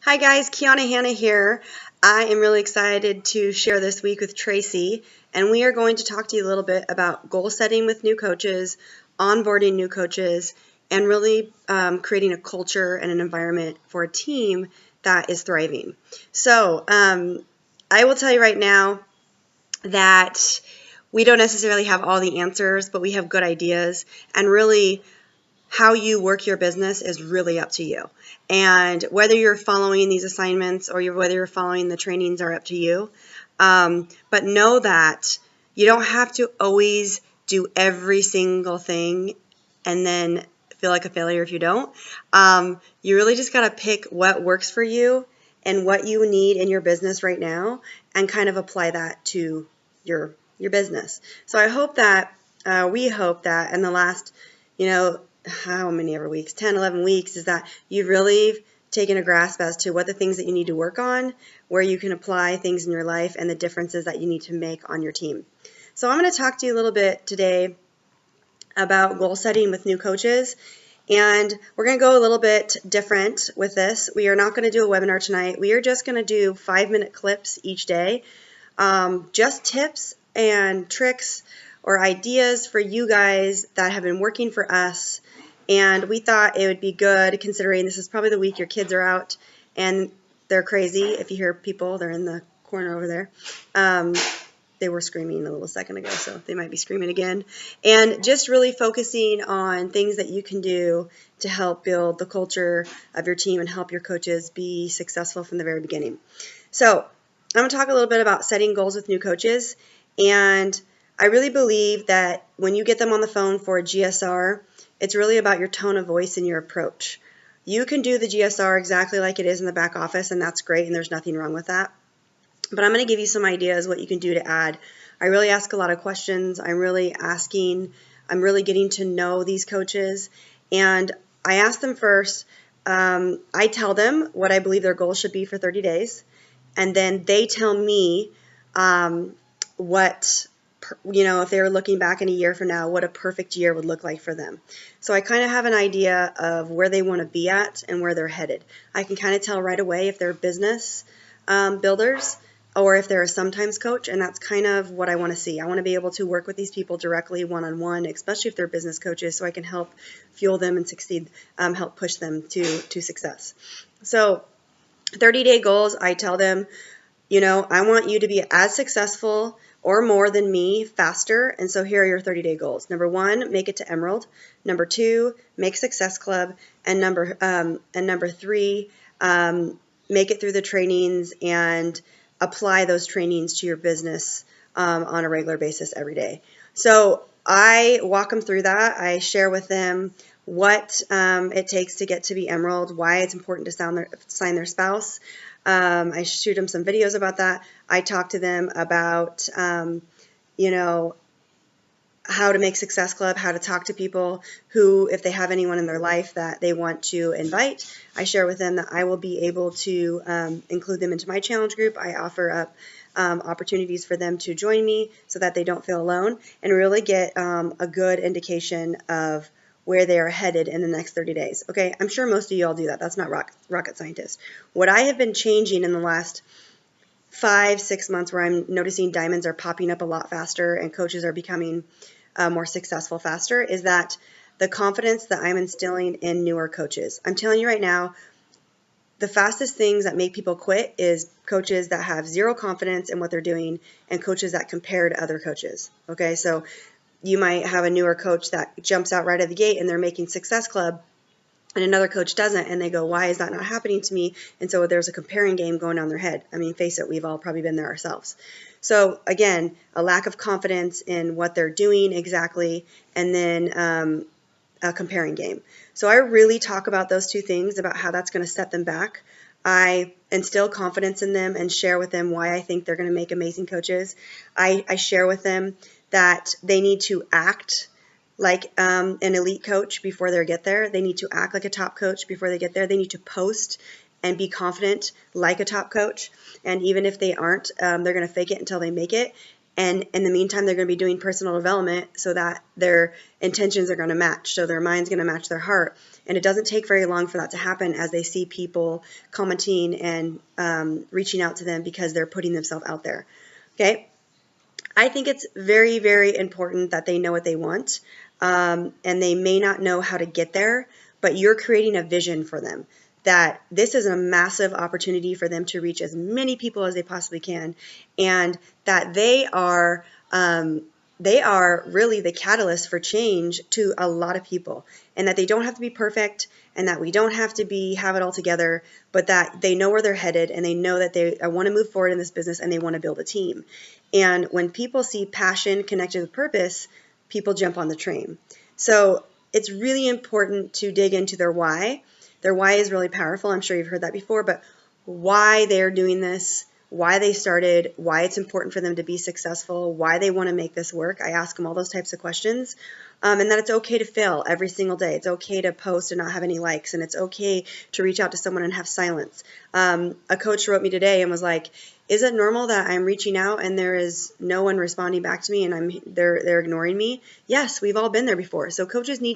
Hi guys, Kiana Hanna here. I am really excited to share this week with Tracy, and we are going to talk to you a little bit about goal setting with new coaches, onboarding new coaches, and really creating a culture and an environment for a team that is thriving. So I will tell you right now that we don't necessarily have all the answers, but we have good ideas, and really how you work your business is really up to you. And whether you're following these assignments or whether you're following the trainings are up to you. But know that you don't have to always do every single thing and then feel like a failure if you don't. You really just got to pick what works for you and what you need in your business right now and kind of apply that to your business. So I hope that we hope that in the last, how many ever weeks, 10, 11 weeks, is that you've really taken a grasp as to what the things that you need to work on, where you can apply things in your life, and the differences that you need to make on your team. So I'm going to talk to you a little bit today about goal setting with new coaches. And we're going to go a little bit different with this. We are not going to do a webinar tonight. We are just going to do 5-minute clips each day, just tips and tricks or ideas for you guys that have been working for us. And we thought it would be good, considering this is probably the week your kids are out and they're crazy. If you hear people, they're in the corner over there. They were screaming a little second ago, so they might be screaming again. And just really focusing on things that you can do to help build the culture of your team and help your coaches be successful from the very beginning. So I'm going to talk a little bit about setting goals with new coaches. And I really believe that when you get them on the phone for a GSR, it's really about your tone of voice and your approach. You can do the GSR exactly like it is in the back office, and that's great, and there's nothing wrong with that. But I'm going to give you some ideas what you can do to add. I really ask a lot of questions. I'm really getting to know these coaches. And I ask them first, I tell them what I believe their goals should be for 30 days. And then they tell me if they were looking back in a year from now, what a perfect year would look like for them. So I kind of have an idea of where they want to be at and where they're headed. I can kind of tell right away if they're business builders or if they're a sometimes coach, and that's kind of what I want to see. I want to be able to work with these people directly one-on-one, especially if they're business coaches, so I can help fuel them and succeed, help push them to success. So 30-day goals, I tell them, I want you to be as successful or more than me faster, and so here are your 30-day goals. Number 1, make it to Emerald. Number 2, make Success Club. And number 3, make it through the trainings and apply those trainings to your business on a regular basis every day. So I walk them through that. I share with them what it takes to get to be Emerald, why it's important to sign their spouse. I shoot them some videos about that. I talk to them about, how to make Success Club, how to talk to people who, if they have anyone in their life that they want to invite, I share with them that I will be able to include them into my challenge group. I offer up opportunities for them to join me so that they don't feel alone and really get a good indication of where they are headed in the next 30 days. Okay, I'm sure most of you all do that. That's not rocket scientist. What I have been changing in the last 5-6 months, where I'm noticing diamonds are popping up a lot faster and coaches are becoming more successful faster, is that the confidence that I'm instilling in newer coaches. I'm telling you right now, the fastest things that make people quit is coaches that have zero confidence in what they're doing and coaches that compare to other coaches. Okay, so you might have a newer coach that jumps out right at the gate and they're making Success Club, and another coach doesn't, and they go, why is that not happening to me? And so there's a comparing game going on in their head. I mean, face it, we've all probably been there ourselves. So again, a lack of confidence in what they're doing exactly, and then a comparing game. So I really talk about those two things, about how that's going to set them back. I instill confidence in them and share with them why I think they're going to make amazing coaches. I share with them that they need to act like an elite coach before they get there. They need to act like a top coach before they get there. They need to post and be confident like a top coach. And even if they aren't, they're going to fake it until they make it. And in the meantime, they're going to be doing personal development so that their intentions are going to match. So their mind's going to match their heart. And it doesn't take very long for that to happen as they see people commenting and reaching out to them because they're putting themselves out there. Okay. I think it's very, very important that they know what they want. And they may not know how to get there, but you're creating a vision for them that this is a massive opportunity for them to reach as many people as they possibly can, and that they are really the catalyst for change to a lot of people, and that they don't have to be perfect, and that we don't have to have it all together, but that they know where they're headed, and they know that they want to move forward in this business, and they want to build a team. And when people see passion connected with purpose, people jump on the train. So it's really important to dig into their why. Their why is really powerful. I'm sure you've heard that before, but why they're doing this, why they started, why it's important for them to be successful, why they want to make this work. I ask them all those types of questions. And that it's okay to fail every single day. It's okay to post and not have any likes, and it's okay to reach out to someone and have silence. A coach wrote me today and was like, is it normal that I'm reaching out and there is no one responding back to me and they're ignoring me? Yes, we've all been there before. So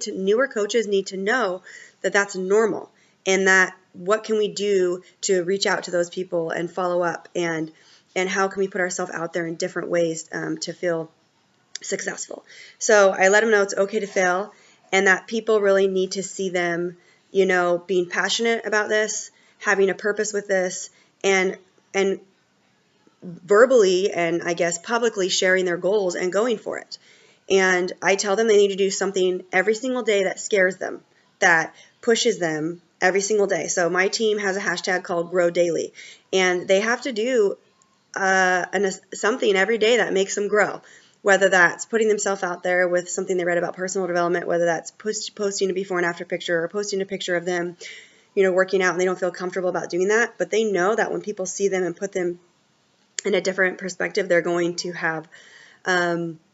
newer coaches need to know that that's normal, and that what can we do to reach out to those people and follow up, and how can we put ourselves out there in different ways to feel successful. So I let them know it's okay to fail, and that people really need to see them, being passionate about this, having a purpose with this, and verbally and I guess publicly sharing their goals and going for it. And I tell them they need to do something every single day that scares them, that pushes them every single day. So my team has a hashtag called Grow Daily, and they have to do something every day that makes them grow, whether that's putting themselves out there with something they read about personal development, whether that's posting a before and after picture, or posting a picture of them, working out, and they don't feel comfortable about doing that. But they know that when people see them and put them in a different perspective, they're going to have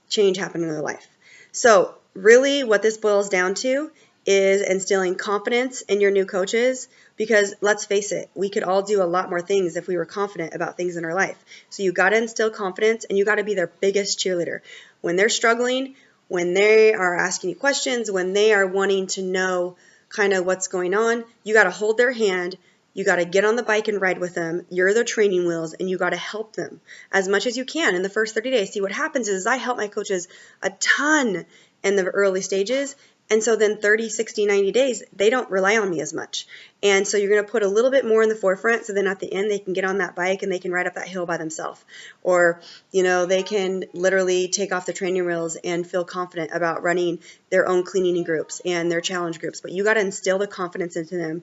change happen in their life. So really what this boils down to is instilling confidence in your new coaches, because let's face it, we could all do a lot more things if we were confident about things in our life. So you got to instill confidence, and you got to be their biggest cheerleader. When they're struggling, when they are asking you questions, when they are wanting to know kind of what's going on, you got to hold their hand. You got to get on the bike and ride with them. You're their training wheels, and you got to help them as much as you can in the first 30 days. See, what happens is I help my coaches a ton in the early stages. And so then 30, 60, 90 days, they don't rely on me as much. And so you're going to put a little bit more in the forefront, so then at the end they can get on that bike and they can ride up that hill by themselves. Or, they can literally take off the training wheels and feel confident about running their own cleaning groups and their challenge groups. But you got to instill the confidence into them.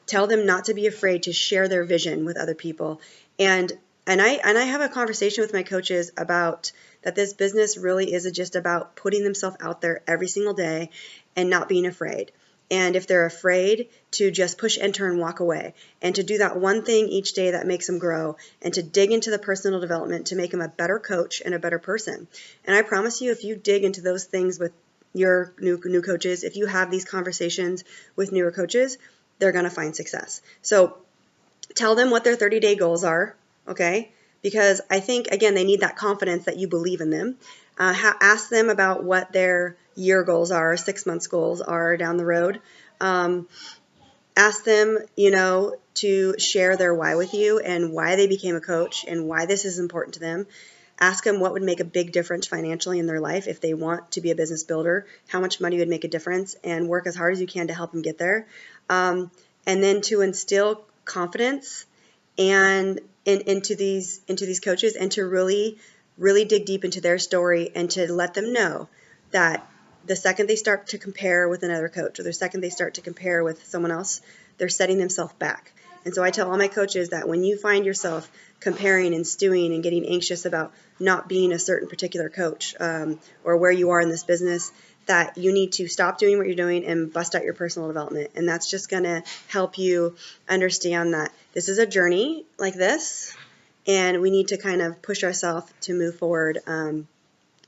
Tell them not to be afraid to share their vision with other people. And I have a conversation with my coaches about that this business really is just about putting themselves out there every single day and not being afraid. And if they're afraid, to just push enter and walk away, and to do that one thing each day that makes them grow, and to dig into the personal development to make them a better coach and a better person. And I promise you, if you dig into those things with your new coaches, if you have these conversations with newer coaches, they're going to find success. So tell them what their 30-day goals are, okay? Because I think, again, they need that confidence that you believe in them. Ask them about what their year goals are, 6 months goals are down the road. Ask them, to share their why with you, and why they became a coach, and why this is important to them. Ask them what would make a big difference financially in their life if they want to be a business builder, how much money would make a difference, and work as hard as you can to help them get there. And then to instill confidence and into these coaches, and to really dig deep into their story, and to let them know that the second they start to compare with another coach, or the second they start to compare with someone else, they're setting themselves back. And so I tell all my coaches that when you find yourself comparing and stewing and getting anxious about not being a certain particular coach, or where you are in this business, that you need to stop doing what you're doing and bust out your personal development. And that's just going to help you understand that this is a journey like this, and we need to kind of push ourselves to move forward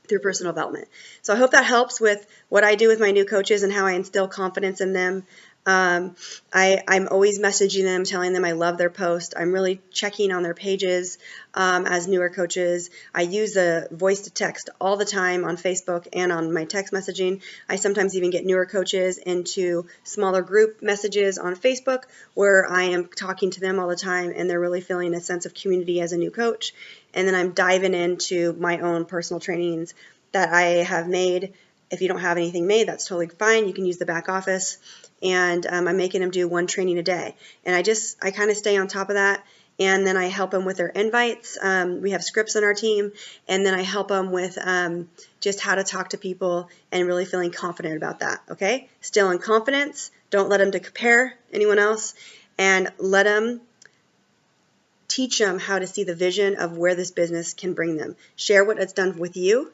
through personal development. So I hope that helps with what I do with my new coaches and how I instill confidence in them. I'm always messaging them, telling them I love their post. I'm really checking on their pages as newer coaches. I use the voice to text all the time on Facebook and on my text messaging. I sometimes even get newer coaches into smaller group messages on Facebook where I am talking to them all the time, and they're really feeling a sense of community as a new coach. And then I'm diving into my own personal trainings that I have made. If you don't have anything made, that's totally fine. You can use the back office. And I'm making them do one training a day. And I kind of stay on top of that. And then I help them with their invites. We have scripts on our team. And then I help them with just how to talk to people and really feeling confident about that. Okay? Still in confidence. Don't let them to compare anyone else. And let them teach them how to see the vision of where this business can bring them. Share what it's done with you.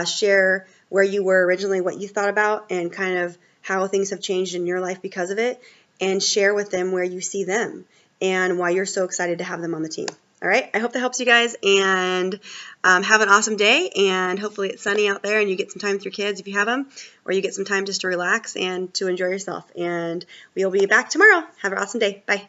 Share where you were originally, what you thought about, and kind of how things have changed in your life because of it, and share with them where you see them and why you're so excited to have them on the team. All right, I hope that helps you guys, and have an awesome day, and hopefully it's sunny out there and you get some time with your kids if you have them, or you get some time just to relax and to enjoy yourself. And we'll be back tomorrow. Have an awesome day. Bye.